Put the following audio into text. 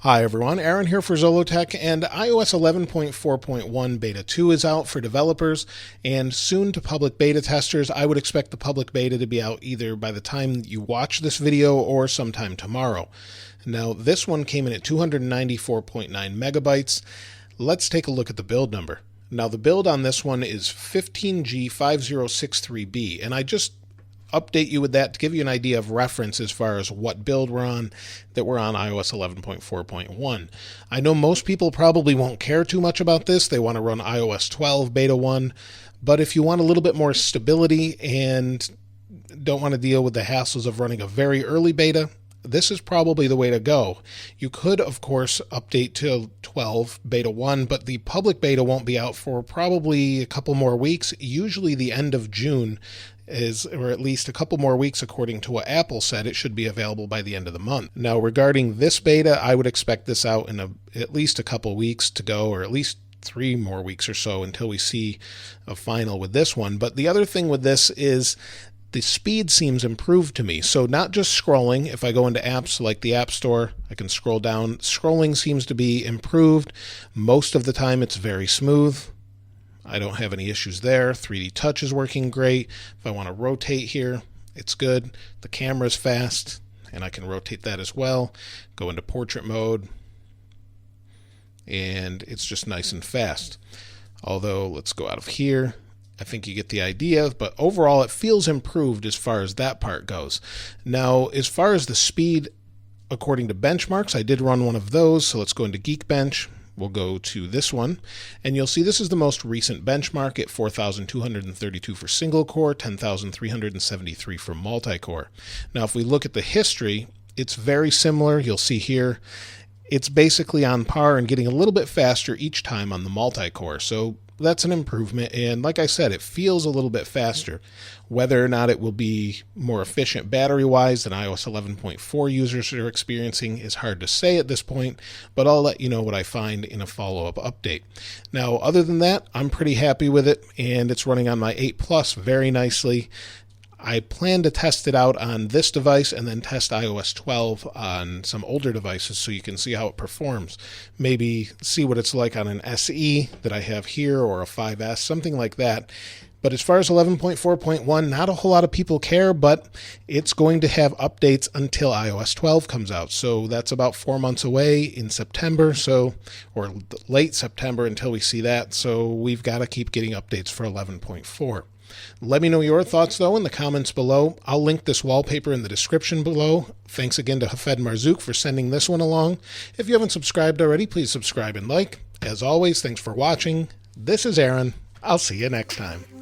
Hi everyone, Aaron here for Zollotech, and iOS 11.4.1 Beta 2 is out for developers and soon to public beta testers. I would expect the public beta to be out either by the time you watch this video or sometime tomorrow. Now this one came in at 294.9 megabytes. Let's take a look at the build number. Now the build on this one is 15G5063B, and I just update you with that to give you an idea of reference as far as what build we're on, that we're on iOS 11.4.1. I know most people probably won't care too much about this. They want to run iOS 12 Beta 1, but if you want a little bit more stability and don't want to deal with the hassles of running a very early beta, this is probably the way to go. You could, of course, update to 12 Beta 1, but the public beta won't be out for probably a couple more weeks. Usually the end of June or at least a couple more weeks according to what Apple said. It should be available by the end of the month. Now, regarding this beta, I would expect this out in at least a couple weeks to go, or at least 3 more weeks or so until we see a final with this one. But the other thing with this is the speed seems improved to me. So not just scrolling. If I go into apps like the App Store, I can scroll down. Scrolling seems to be improved. Most of the time it's very smooth. I don't have any issues there. 3D Touch is working great. If I want to rotate here, it's good. The camera is fast, and I can rotate that as well. Go into portrait mode, and it's just nice and fast. Although, let's go out of here. I think you get the idea, but overall it feels improved as far as that part goes. Now, as far as the speed, according to benchmarks, I did run one of those, so let's go into Geekbench. We'll go to this one, and you'll see this is the most recent benchmark at 4,232 for single core, 10,373 for multi-core. Now, if we look at the history, it's very similar. You'll see here, it's basically on par and getting a little bit faster each time on the multi-core. So that's an improvement, and like I said, it feels a little bit faster. Whether or not it will be more efficient battery-wise than iOS 11.4 users are experiencing is hard to say at this point, but I'll let you know what I find in a follow-up update. Now, other than that, I'm pretty happy with it, and it's running on my 8 Plus very nicely. I plan to test it out on this device and then test iOS 12 on some older devices so you can see how it performs. Maybe see what it's like on an SE that I have here or a 5S, something like that. But as far as 11.4.1, not a whole lot of people care, but it's going to have updates until iOS 12 comes out. So that's about 4 months away in September, or late September until we see that. So we've got to keep getting updates for 11.4. Let me know your thoughts, though, in the comments below. I'll link this wallpaper in the description below. Thanks again to Hafed Marzouk for sending this one along. If you haven't subscribed already, please subscribe and like. As always, thanks for watching. This is Aaron. I'll see you next time.